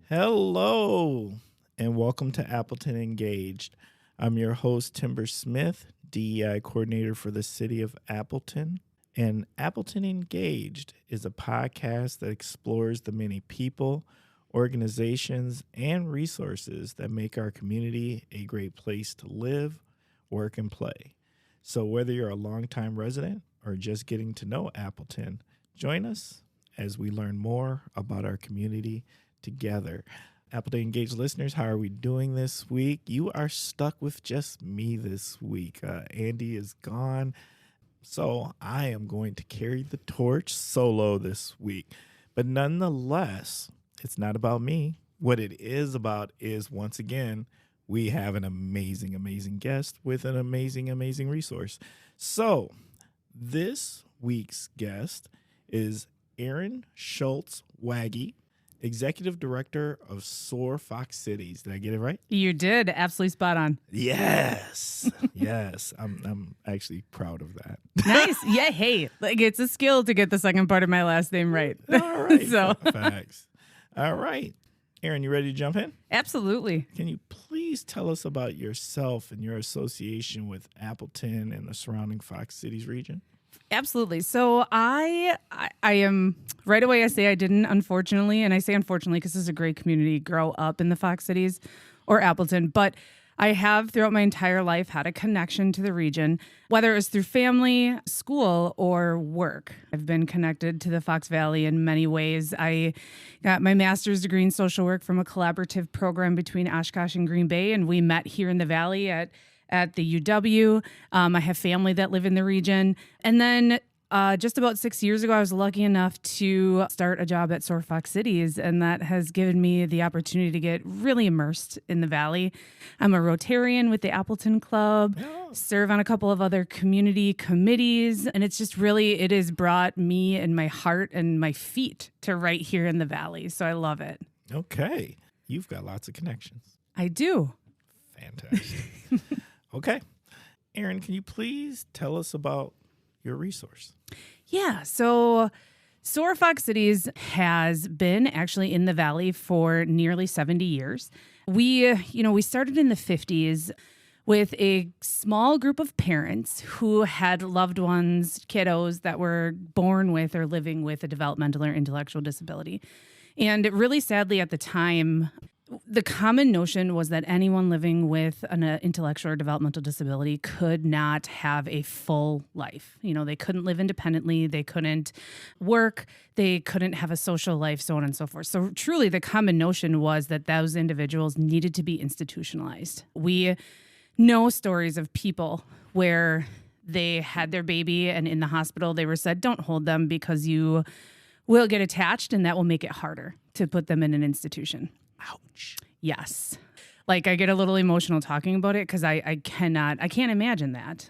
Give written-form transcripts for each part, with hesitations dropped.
Hello, and welcome to Appleton Engaged. I'm your host, Timber Smith, DEI coordinator for the city of Appleton. And Appleton Engaged is a podcast that explores the many people, organizations, and resources that make our community a great place to live, work, and play. So whether you're a longtime resident or just getting to know Appleton, join us as we learn more about our community together. Appleton Engaged listeners, how are we doing this week? You are stuck with just me this week. Andy is gone, so I am going to carry the torch solo this week. But nonetheless, it's not about me. What it is about is, once again, we have an amazing, amazing guest with an amazing, amazing resource. So this week's guest is Erin Schultz-Wege, Executive Director of SOAR Fox Cities. Did I get it right? You did. Absolutely spot on. Yes. Yes. I'm actually proud of that. Nice. Yeah. Hey, like it's a skill to get the second part of my last name right. All right. So Facts. All right. Erin, you ready to jump in? Absolutely. Can you please tell us about yourself and your association with Appleton and the surrounding Fox Cities region? Absolutely. So I am, right away I say I didn't, unfortunately, and I say unfortunately because this is a great community, grow up in the Fox Cities or Appleton, but I have throughout my entire life had a connection to the region, whether it was through family, school, or work. I've been connected to the Fox Valley in many ways. I got my master's degree in social work from a collaborative program between Oshkosh and Green Bay, and we met here in the Valley at the UW. I have family that live in the region. And then just about 6 years ago, I was lucky enough to start a job at SOAR Fox Cities, and that has given me the opportunity to get really immersed in the Valley. I'm a Rotarian with the Appleton Club, serve on a couple of other community committees, and it's just really, it has brought me and my heart and my feet to right here in the Valley. So I love it. Okay. You've got lots of connections. I do. Fantastic. Okay. Erin, can you please tell us about your resource? Yeah. So SOAR Fox Cities has been actually in the Valley for nearly 70 years. We started in the 50s with a small group of parents who had loved ones, kiddos that were born with or living with a developmental or intellectual disability. And really sadly at the time, the common notion was that anyone living with an intellectual or developmental disability could not have a full life. You know, they couldn't live independently, they couldn't work, they couldn't have a social life, so on and so forth. So truly the common notion was that those individuals needed to be institutionalized. We know stories of people where they had their baby and in the hospital they were said, don't hold them because you will get attached and that will make it harder to put them in an institution. Ouch. Yes. Like I get a little emotional talking about it because I can't imagine that.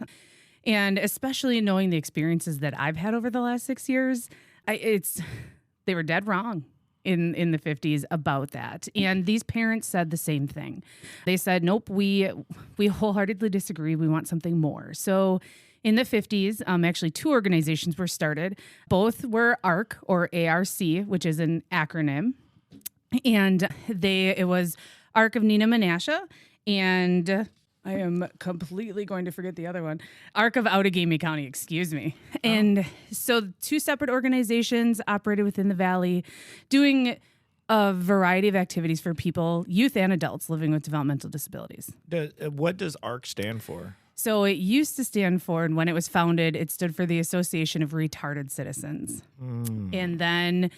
And especially knowing the experiences that I've had over the last 6 years, they were dead wrong in the 50s about that. And these parents said the same thing. They said, nope, we wholeheartedly disagree. We want something more. So in the 50s, actually two organizations were started. Both were ARC or ARC, which is an acronym. And it was ARC of Neenah Menasha, and I am completely going to forget the other one, ARC of Outagamie County, excuse me. Oh. And so two separate organizations operated within the Valley, doing a variety of activities for people, youth and adults living with developmental disabilities. What does ARC stand for? So it used to stand for, and when it was founded, it stood for the Association of Retarded Citizens. And then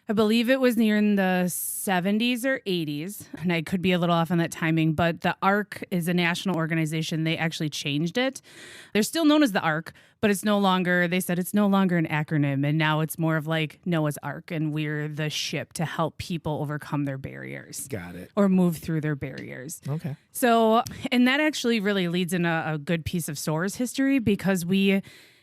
I believe it was near in the 70s or 80s, and I could be a little off on that timing, but the ARC is a national organization. They actually changed it. They're still known as the ARC, but they said it's no longer an acronym, and now it's more of like Noah's Ark, and we're the ship to help people overcome their barriers. Got it. Or move through their barriers. Okay. So, and that actually really leads in a good piece of SOAR's history because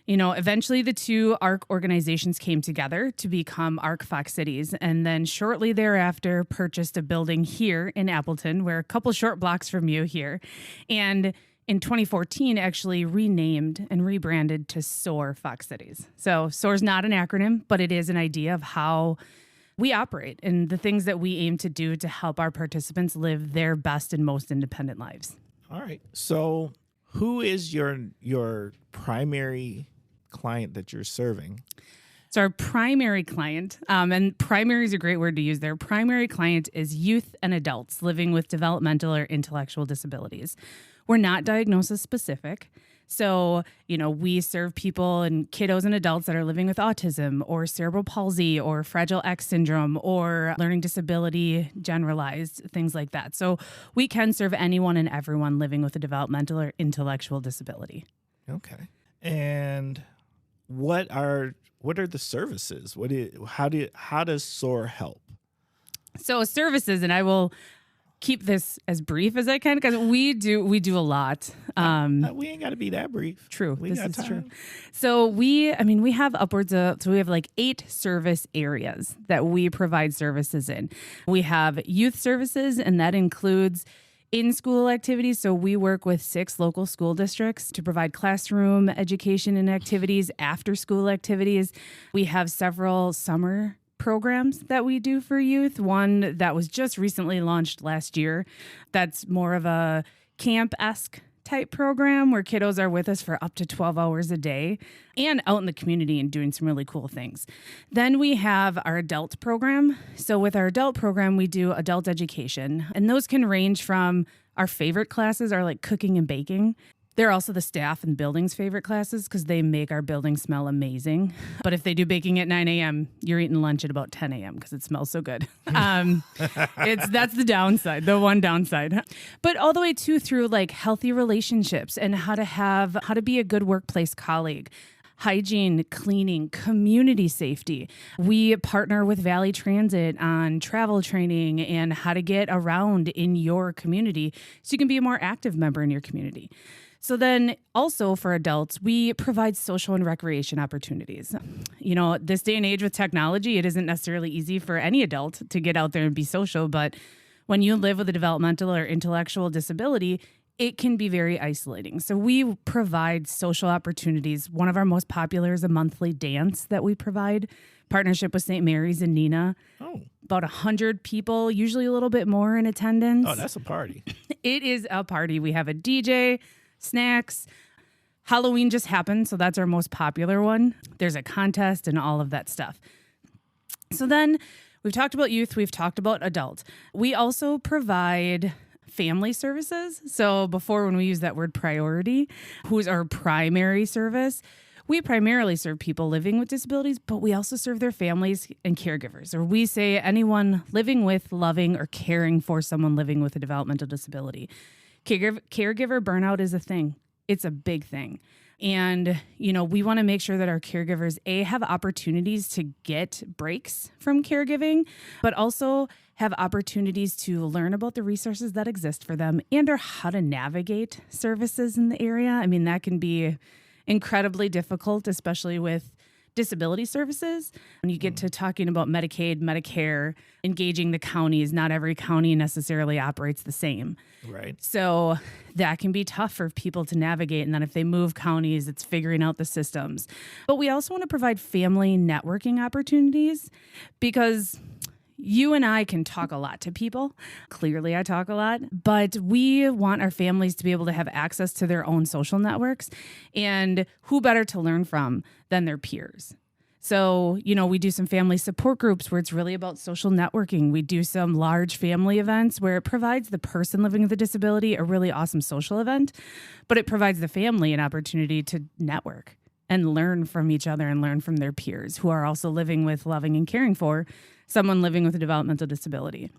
eventually the two ARC organizations came together to become ARC Fox Cities, and then shortly thereafter purchased a building here in Appleton. We're a couple short blocks from you here. And in 2014 actually renamed and rebranded to SOAR Fox Cities. So SOAR is not an acronym, but it is an idea of how we operate and the things that we aim to do to help our participants live their best and most independent lives. All right. So who is your primary client that you're serving? So our primary client, and primary is a great word to use there, primary client is youth and adults living with developmental or intellectual disabilities. We're not diagnosis specific. So, we serve people and kiddos and adults that are living with autism or cerebral palsy or Fragile X syndrome or learning disability generalized, things like that. So we can serve anyone and everyone living with a developmental or intellectual disability. Okay. And what are the services? How does SOAR help? So services, and I will keep this as brief as I can because we do a lot. We ain't got to be that brief. True. We this got is time. true. So we have upwards of, we have like 8 service areas that we provide services in. We have youth services, and that includes in-school activities. So we work with 6 local school districts to provide classroom education and activities, after-school activities. We have several summer programs that we do for youth. One that was just recently launched last year. That's more of a camp-esque type program where kiddos are with us for up to 12 hours a day and out in the community and doing some really cool things. Then we have our adult program. So with our adult program, we do adult education, and those can range from our favorite classes are like cooking and baking. They're also the staff and buildings' favorite classes because they make our building smell amazing. But if they do baking at 9 a.m., you're eating lunch at about 10 a.m. because it smells so good. That's the downside, the one downside. But all the way through like healthy relationships and how to be a good workplace colleague. Hygiene, cleaning, community safety. We partner with Valley Transit on travel training and how to get around in your community so you can be a more active member in your community. So then also for adults, we provide social and recreation opportunities. This day and age with technology, it isn't necessarily easy for any adult to get out there and be social, but when you live with a developmental or intellectual disability, it can be very isolating. So we provide social opportunities. One of our most popular is a monthly dance that we provide, partnership with St. Mary's and Nina. Oh. About 100 people, usually a little bit more in attendance. Oh, that's a party. It is a party. We have a DJ, snacks. Halloween just happened, so that's our most popular one. There's a contest and all of that stuff. So then we've talked about youth. We've talked about adult. We also provide family services. So before, when we use that word priority, who's our primary service, we primarily serve people living with disabilities, but we also serve their families and caregivers. Or we say anyone living with, loving, or caring for someone living with a developmental disability. Caregiver burnout is a thing. It's a big thing. And, we want to make sure that our caregivers, have opportunities to get breaks from caregiving, but also have opportunities to learn about the resources that exist for them and or how to navigate services in the area. I mean, that can be incredibly difficult, especially with disability services. When you get to talking about Medicaid, Medicare, engaging the counties, not every county necessarily operates the same. Right. So that can be tough for people to navigate. And then if they move counties, it's figuring out the systems. But we also want to provide family networking opportunities because you and I can talk a lot to people. Clearly, I talk a lot, but we want our families to be able to have access to their own social networks. And who better to learn from than their peers? So, we do some family support groups where it's really about social networking. We do some large family events where it provides the person living with a disability a really awesome social event, but it provides the family an opportunity to network and learn from each other and learn from their peers who are also living with, loving, and caring for someone living with a developmental disability.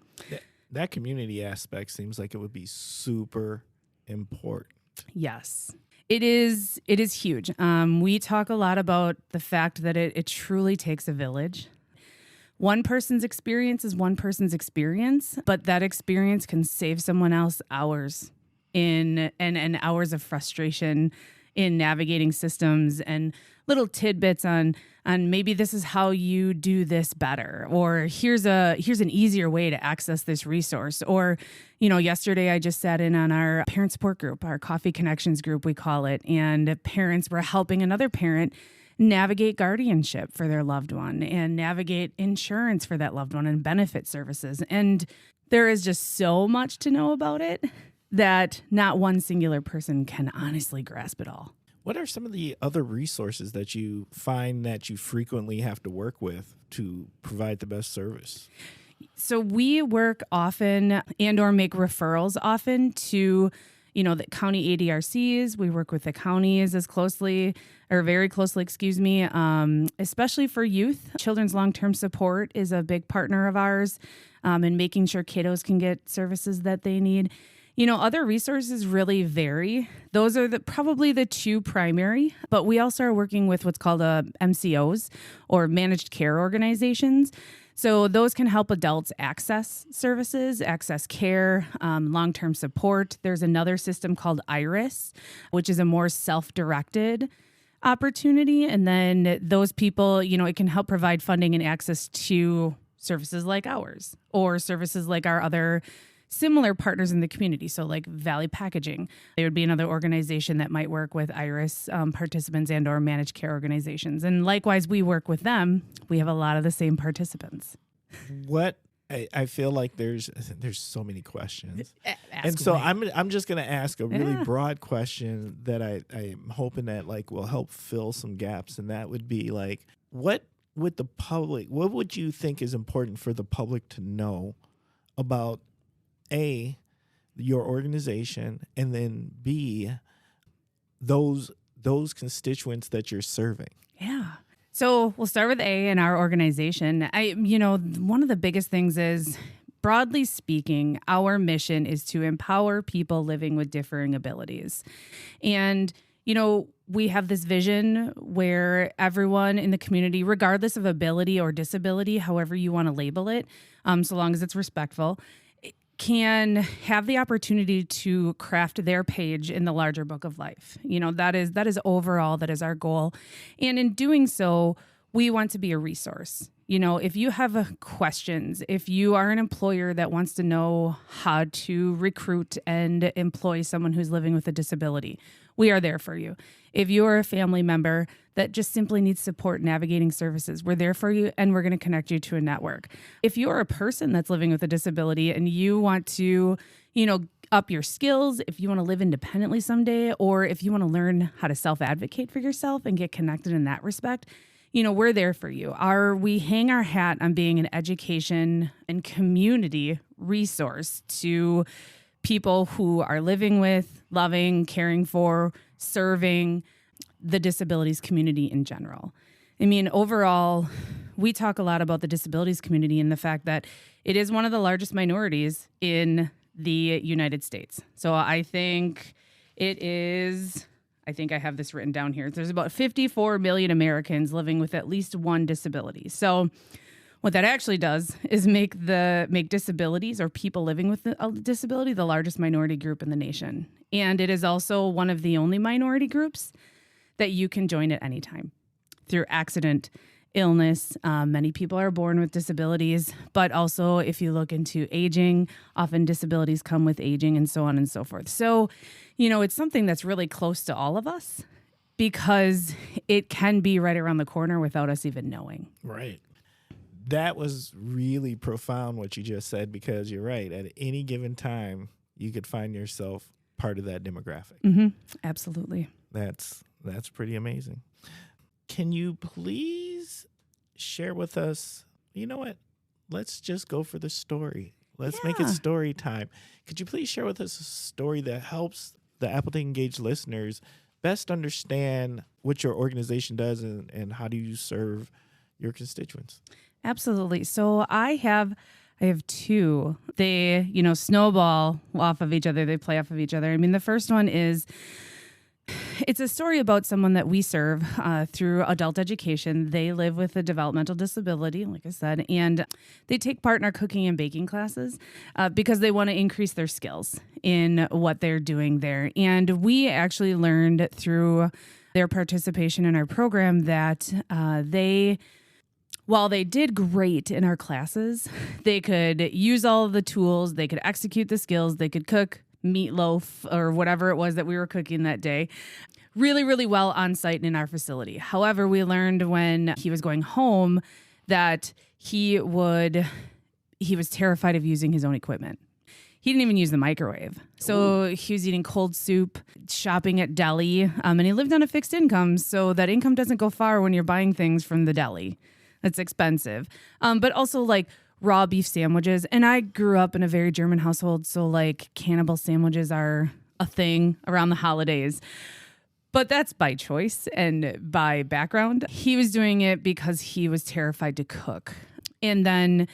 That community aspect seems like it would be super important. Yes, it is. It is huge. We talk a lot about the fact that it truly takes a village. One person's experience is one person's experience, but that experience can save someone else hours and hours of frustration in navigating systems and little tidbits on maybe this is how you do this better, or here's an easier way to access this resource. Or, yesterday I just sat in on our parent support group, our Coffee Connections group, we call it, and parents were helping another parent navigate guardianship for their loved one and navigate insurance for that loved one and benefit services. And there is just so much to know about it that not one singular person can honestly grasp it all. What are some of the other resources that you find that you frequently have to work with to provide the best service? So we work often and or make referrals often to, the county ADRCs. We work with the counties very closely, especially for youth. Children's long-term support is a big partner of ours in making sure kiddos can get services that they need. Other resources really vary. Those are probably the two primary, but we also are working with what's called MCOs, or managed care organizations. So those can help adults access services, access care, long-term support. There's another system called IRIS, which is a more self-directed opportunity. And then those people, it can help provide funding and access to services like ours, or services like our other similar partners in the community. So like Valley Packaging, they would be another organization that might work with IRIS participants and or managed care organizations. And likewise, we work with them. We have a lot of the same participants. What I feel like there's so many questions. And so I'm just going to ask a really broad question that I'm hoping that will help fill some gaps. And that would be what would you think is important for the public to know about A, your organization, and then B, those constituents that you're serving? Yeah. So we'll start with A in our organization. One of the biggest things is, broadly speaking, our mission is to empower people living with differing abilities. And, we have this vision where everyone in the community, regardless of ability or disability, however you want to label it, so long as it's respectful, can have the opportunity to craft their page in the larger book of life. That is overall, that is our goal. And in doing so, we want to be a resource. If you have questions, if you are an employer that wants to know how to recruit and employ someone who's living with a disability, we are there for you. If you are a family member that just simply needs support navigating services, we're there for you, and we're going to connect you to a network. If you're a person that's living with a disability and you want to, up your skills, if you want to live independently someday, or if you want to learn how to self-advocate for yourself and get connected in that respect, we're there for you. We hang our hat on being an education and community resource to people who are living with, loving, caring for, serving the disabilities community in general. Overall, we talk a lot about the disabilities community and the fact that it is one of the largest minorities in the United States. So I think I have this written down here. There's about 54 million Americans living with at least one disability. So what that actually does is make disabilities, or people living with a disability, the largest minority group in the nation. And it is also one of the only minority groups that you can join at any time through accident, illness. Many people are born with disabilities, but also if you look into aging, often disabilities come with aging, and so on and so forth. So, it's something that's really close to all of us because it can be right around the corner without us even knowing. Right. That was really profound what you just said, because you're right. At any given time, you could find yourself part of that demographic. Mm-hmm. Absolutely. That's pretty amazing. Can you please share with us, you know what? Let's just go for the story. Let's make it story time. Could you please share with us a story that helps the Appleton Engaged listeners best understand what your organization does and how do you serve your constituents? Absolutely. So I have two. They, snowball off of each other. They play off of each other. The first one is, it's a story about someone that we serve through adult education. They live with a developmental disability, like I said, and they take part in our cooking and baking classes because they want to increase their skills in what they're doing there. And we actually learned through their participation in our program that while they did great in our classes, they could use all of the tools, they could execute the skills, they could cook meatloaf or whatever it was that we were cooking that day really, really well on site in our facility. However, we learned when he was going home that he was terrified of using his own equipment. He didn't even use the microwave. So he was eating cold soup, shopping at deli, and he lived on a fixed income. So that income doesn't go far when you're buying things from the deli. That's expensive. But also like raw beef sandwiches. And I grew up in a very German household. So like cannibal sandwiches are a thing around the holidays. But that's by choice and by background. He was doing it because he was terrified to cook. And then,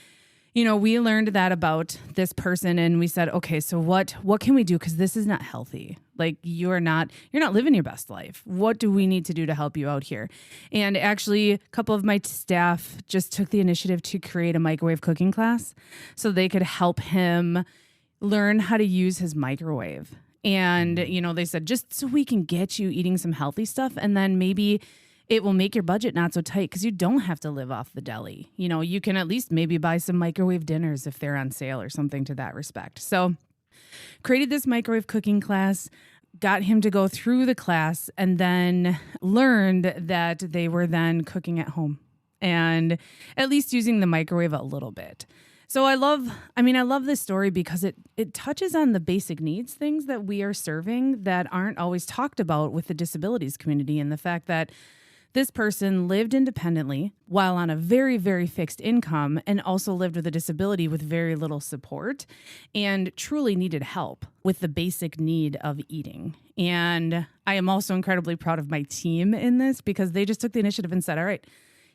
we learned that about this person and we said, okay, so what can we do? Because this is not healthy. Like you're not living your best life. What do we need to do to help you out here? And actually a couple of my staff just took the initiative to create a microwave cooking class so they could help him learn how to use his microwave. And, they said, just so we can get you eating some healthy stuff and then maybe it will make your budget not so tight because you don't have to live off the deli. You can at least maybe buy some microwave dinners if they're on sale or something to that respect. So created this microwave cooking class, got him to go through the class, and then learned that they were then cooking at home and at least using the microwave a little bit. So I love this story because it touches on the basic needs, things that we are serving that aren't always talked about with the disabilities community, and the fact that this person lived independently while on a very, very fixed income and also lived with a disability with very little support and truly needed help with the basic need of eating. And I am also incredibly proud of my team in this because they just took the initiative and said, all right,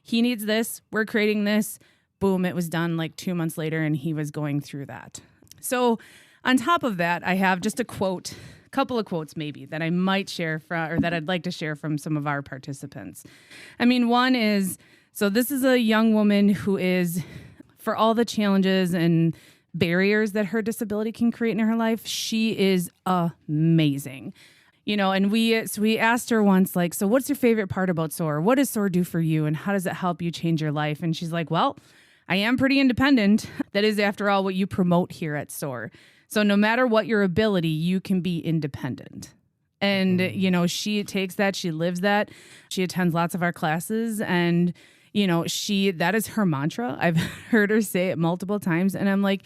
he needs this. We're creating this. Boom, it was done like 2 months later and he was going through that. So on top of that, I have just a couple of quotes maybe that I might share or that I'd like to share from some of our participants. One is, so this is a young woman who is, for all the challenges and barriers that her disability can create in her life, she is amazing. And we asked her once, like, so what's your favorite part about SOAR? What does SOAR do for you? And how does it help you change your life? And she's like, well, I am pretty independent. That is, after all, what you promote here at SOAR. So no matter what your ability, you can be independent. And, she takes that, she lives that, she attends lots of our classes, and, that is her mantra. I've heard her say it multiple times, and I'm like,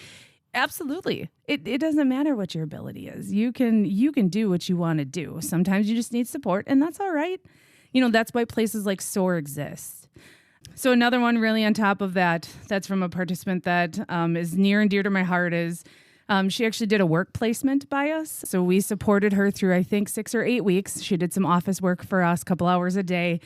absolutely. It doesn't matter what your ability is. You can do what you want to do. Sometimes you just need support, and that's all right. That's why places like SOAR exist. So another one really on top of that, that's from a participant that is near and dear to my heart is, she actually did a work placement by us. So we supported her through, I think, 6 or 8 weeks. She did some office work for us, a couple hours a day.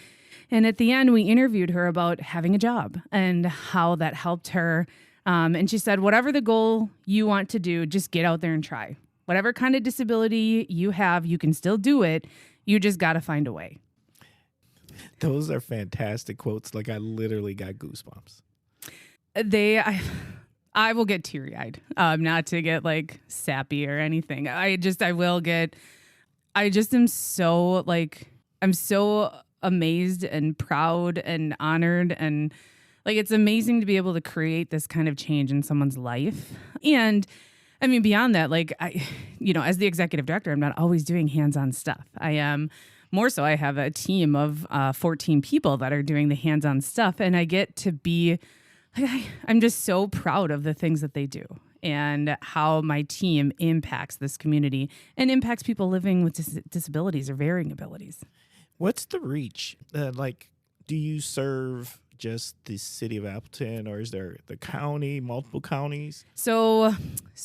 And at the end, we interviewed her about having a job and how that helped her. And she said, whatever the goal you want to do, just get out there and try. Whatever kind of disability you have, you can still do it. You just got to find a way. Those are fantastic quotes. Like I literally got goosebumps. I will get teary-eyed, not to get like sappy or anything. I just am so I'm so amazed and proud and honored, and like it's amazing to be able to create this kind of change in someone's life. And beyond that, like as the executive director, I'm not always doing hands-on stuff. I am more so. I have a team of 14 people that are doing the hands-on stuff, and I get to be. I'm just so proud of the things that they do and how my team impacts this community and impacts people living with disabilities or varying abilities. What's the reach? Do you serve just the city of Appleton, or is there the county, multiple counties? So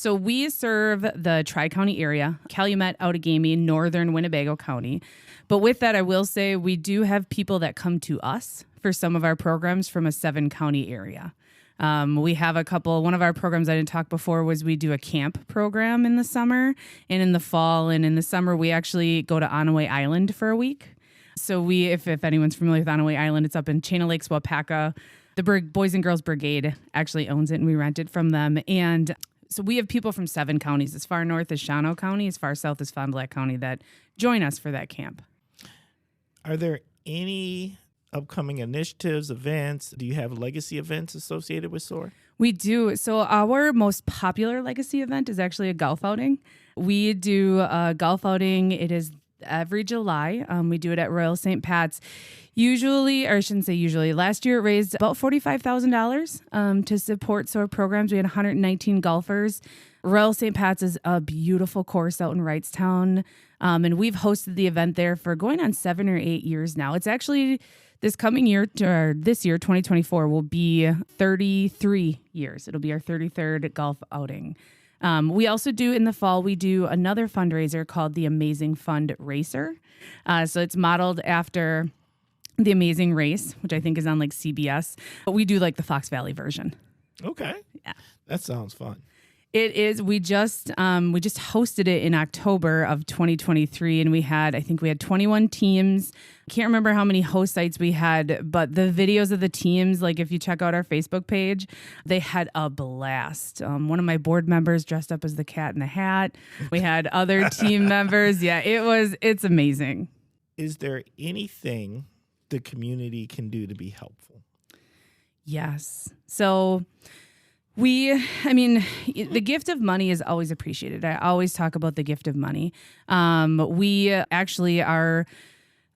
we serve the Tri-County area, Calumet, Outagamie, Northern Winnebago County. But with that, I will say we do have people that come to us for some of our programs from a 7-county area. We have one of our programs I didn't talk before was we do a camp program in the summer and in the fall. And in the summer, we actually go to Onaway Island for a week. So if anyone's familiar with Onaway Island, it's up in Chain of Lakes, Wapaka. The Boys and Girls Brigade actually owns it, and we rent it from them. And so we have people from 7 counties, as far north as Shawano County, as far south as Fond du Lac County, that join us for that camp. Are there any upcoming initiatives, events? Do you have legacy events associated with SOAR? We do. So our most popular legacy event is actually a golf outing. We do a golf outing. It is every July. We do it at Royal St. Pat's. Usually, or I shouldn't say usually, last year it raised about $45,000 to support SOAR programs. We had 119 golfers. Royal St. Pat's is a beautiful course out in Wrightstown. And we've hosted the event there for going on 7 or 8 years now. It's actually this coming year, or this year, 2024, will be 33 years. It'll be our 33rd golf outing. We also do in the fall, we do another fundraiser called the Amazing Fund Racer. So it's modeled after the Amazing Race, which I think is on like CBS, but we do like the Fox Valley version. Okay. Yeah. That sounds fun. It is. We just hosted it in October of 2023, and I think we had 21 teams. Can't remember how many host sites we had, but the videos of the teams, like if you check out our Facebook page, they had a blast. One of my board members dressed up as the Cat in the Hat. We had other team members. Yeah, it's amazing. Is there anything the community can do to be helpful? Yes. So the gift of money is always appreciated. I always talk about the gift of money. We actually are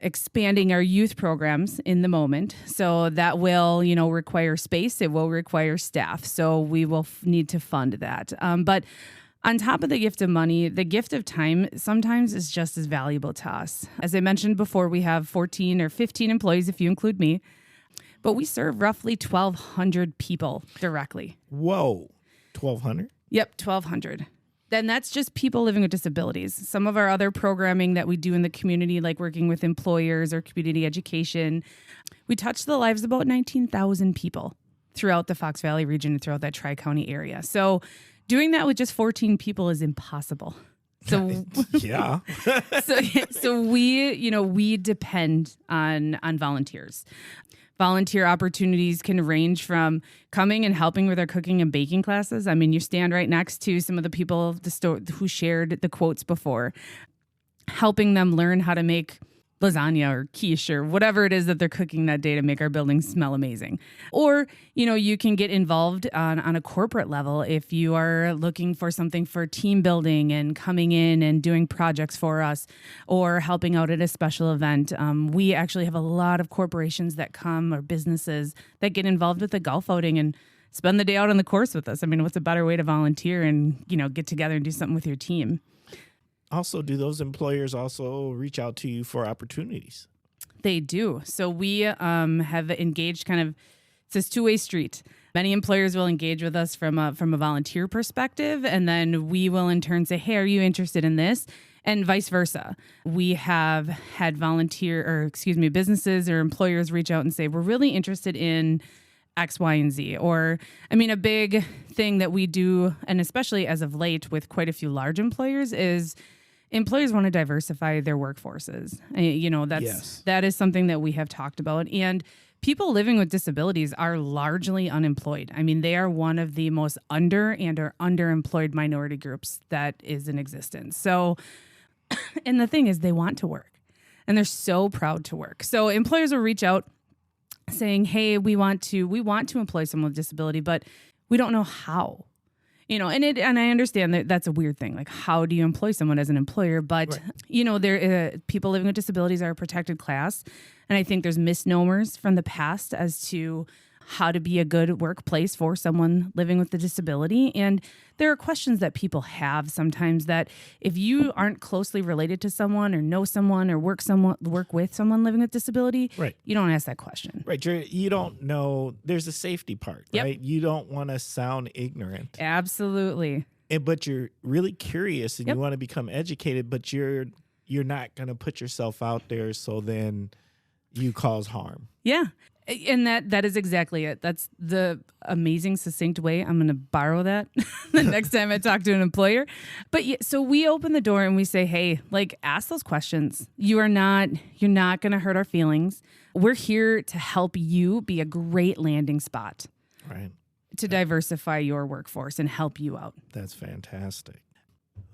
expanding our youth programs in the moment. So that will, require space. It will require staff. So we will need to fund that. But on top of the gift of money, the gift of time sometimes is just as valuable to us. As I mentioned before, we have 14 or 15 employees, if you include me. But we serve roughly 1,200 people directly. Whoa, 1,200? Yep, 1,200. Then that's just people living with disabilities. Some of our other programming that we do in the community, like working with employers or community education, we touch the lives of about 19,000 people throughout the Fox Valley region and throughout that Tri-County area. So doing that with just 14 people is impossible. So yeah. so we depend on volunteers. Volunteer opportunities can range from coming and helping with our cooking and baking classes. I mean, you stand right next to some of the people of the store who shared the quotes before, helping them learn how to make lasagna or quiche or whatever it is that they're cooking that day to make our buildings smell amazing. Or, you can get involved on a corporate level if you are looking for something for team building and coming in and doing projects for us or helping out at a special event. We actually have a lot of corporations that come or businesses that get involved with the golf outing and spend the day out on the course with us. I mean, what's a better way to volunteer and, get together and do something with your team? Also, do those employers also reach out to you for opportunities? They do. So we have engaged it's this two-way street. Many employers will engage with us from a volunteer perspective, and then we will in turn say, hey, are you interested in this? And vice versa. We have had businesses or employers reach out and say, we're really interested in X, Y, and Z. Or, a big thing that we do, and especially as of late with quite a few large employers, is employers want to diversify their workforces. That is something that we have talked about. And people living with disabilities are largely unemployed. They are one of the most underemployed minority groups that is in existence. So, and the thing is, they want to work, and they're so proud to work. So employers will reach out saying, hey, we want to employ someone with disability, but we don't know how. And I understand that that's a weird thing. Like, how do you employ someone as an employer? But, right. People living with disabilities are a protected class. And I think there's misnomers from the past as to how to be a good workplace for someone living with a disability. And there are questions that people have sometimes that if you aren't closely related to someone or know someone or work with someone living with disability, right, you don't ask that question. Right. You don't know. There's a safety part, yep. Right? You don't want to sound ignorant. Absolutely. But you're really curious and yep. you want to become educated, but you're not going to put yourself out there so then you cause harm. Yeah. And that is exactly it. That's the amazing, succinct way. I'm going to borrow that the next time I talk to an employer. But yeah, so we open the door and we say, hey, like, ask those questions. You're not going to hurt our feelings. We're here to help you be a great landing spot. Right. To diversify your workforce and help you out. That's fantastic.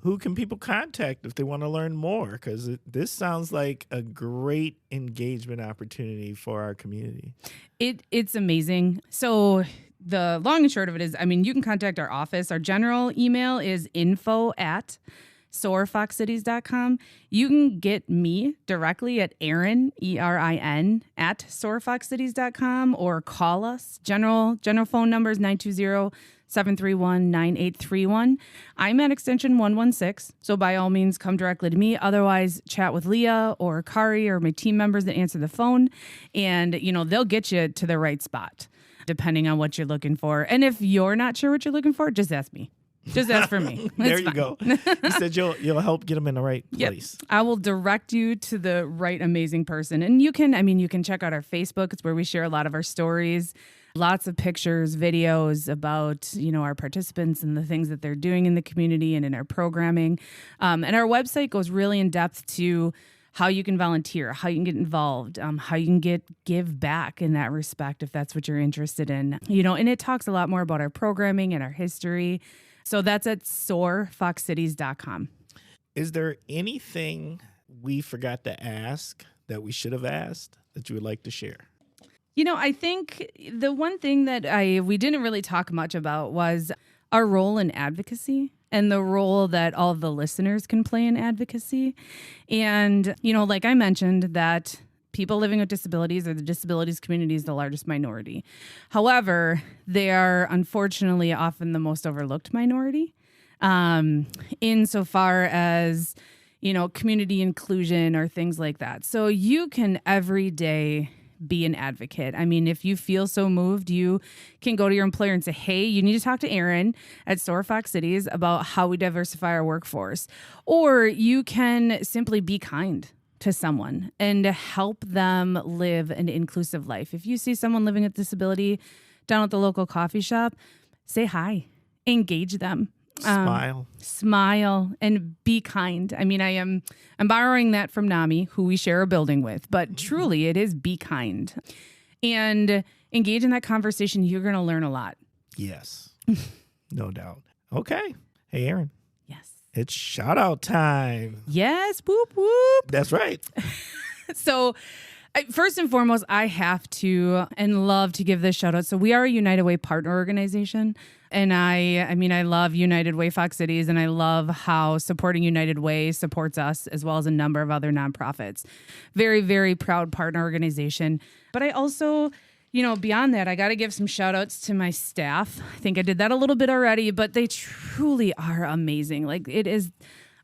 Who can people contact if they want to learn more? Because this sounds like a great engagement opportunity for our community. It's amazing. So the long and short of it is, you can contact our office. Our general email is info@soarfoxcities.com. You can get me directly at Erin, ERIN, at soarfoxcities.com, or call us. General phone number is 920-731-9831. I'm at extension 116, so by all means, come directly to me. Otherwise, chat with Leah or Kari or my team members that answer the phone, and they'll get you to the right spot, depending on what you're looking for. And if you're not sure what you're looking for, just ask me. Just ask for me. There you go. You said you'll help get them in the right place. Yep. I will direct you to the right amazing person. And you can check out our Facebook. It's where we share a lot of our stories, lots of pictures, videos about, our participants and the things that they're doing in the community and in our programming. And our website goes really in depth to how you can volunteer, how you can get involved, how you can give back in that respect, if that's what you're interested in. And it talks a lot more about our programming and our history. So that's at SOARFoxCities.com. Is there anything we forgot to ask that we should have asked that you would like to share? I think the one thing that we didn't really talk much about was our role in advocacy and the role that all of the listeners can play in advocacy. And, like I mentioned, that people living with disabilities or the disabilities community is the largest minority. However, they are unfortunately often the most overlooked minority insofar as, community inclusion or things like that. So you can every day be an advocate. If you feel so moved, you can go to your employer and say, hey, you need to talk to Erin at SOAR Fox Cities about how we diversify our workforce. Or you can simply be kind to someone and help them live an inclusive life. If you see someone living with disability down at the local coffee shop, say hi, engage them. Smile and be kind. I'm borrowing that from Nami, who we share a building with, but truly it is be kind and engage in that conversation. You're going to learn a lot. Yes, no doubt. Okay. Hey, Erin. Yes. It's shout out time. Yes. Whoop, whoop. That's right. So first and foremost, I have to and love to give this shout out. So we are a United Way partner organization. And I love United Way Fox Cities, and I love how supporting United Way supports us as well as a number of other nonprofits. Very, very proud partner organization. But I also, beyond that, I got to give some shout outs to my staff. I think I did that a little bit already, but they truly are amazing.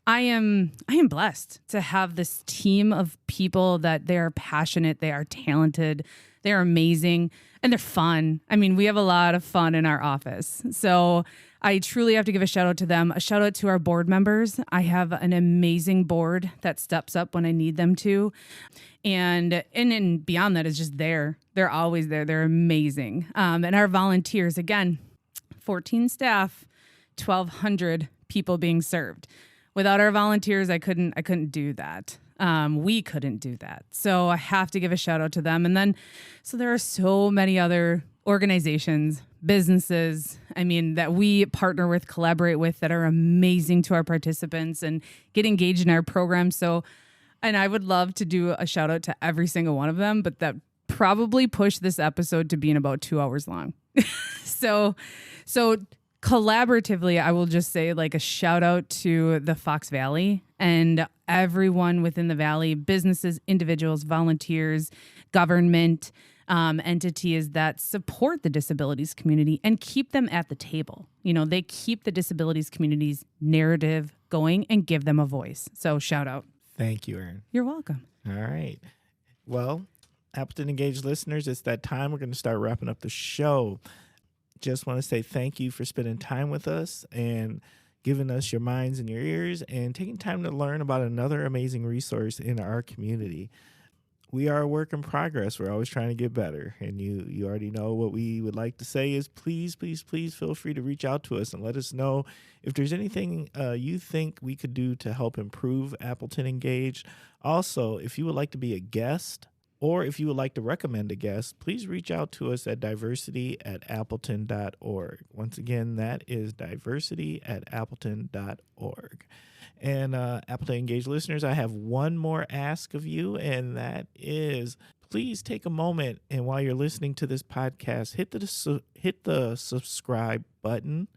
I am blessed to have this team of people that they are passionate, they are talented, they're amazing, and they're fun. We have a lot of fun in our office. So I truly have to give a shout out to them. A shout out to our board members. I have an amazing board that steps up when I need them to. And then beyond that is just there. They're always there. They're amazing. And our volunteers, again, 14 staff, 1,200 people being served. Without our volunteers, I couldn't do that. We couldn't do that. So I have to give a shout out to them. And then, so there are so many other organizations, businesses, that we partner with, collaborate with, that are amazing to our participants and get engaged in our program. So, and I would love to do a shout out to every single one of them, but that probably pushed this episode to being about 2 hours long. So collaboratively, I will just say a shout out to the Fox Valley and everyone within the Valley, businesses, individuals, volunteers, government, entities that support the disabilities community and keep them at the table. They keep the disabilities community's narrative going and give them a voice. So shout out. Thank you, Erin. You're welcome. All right. Well, Appleton Engaged listeners, it's that time. We're going to start wrapping up the show. Just want to say thank you for spending time with us and giving us your minds and your ears and taking time to learn about another amazing resource in our community. we are a work in progress. We're always trying to get better. And you already know what we would like to say is please, please, please feel free to reach out to us and let us know if there's anything you think we could do to help improve Appleton Engaged. Also, if you would like to be a guest or if you would like to recommend a guest, please reach out to us at diversity@appleton.org. Once again, that is diversity@appleton.org. And Appleton Engaged listeners, I have one more ask of you, and that is please take a moment and while you're listening to this podcast, hit the subscribe button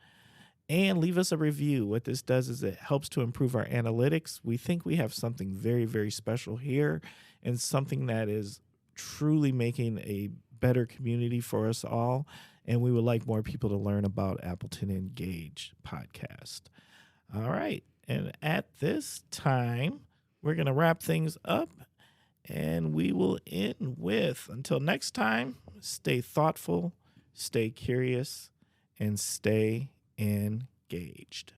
and leave us a review. What this does is it helps to improve our analytics. We think we have something very, very special here and something that is truly making a better community for us all. And we would like more people to learn about Appleton Engaged podcast. All right. And at this time, we're going to wrap things up and we will end with, until next time, stay thoughtful, stay curious, and stay engaged.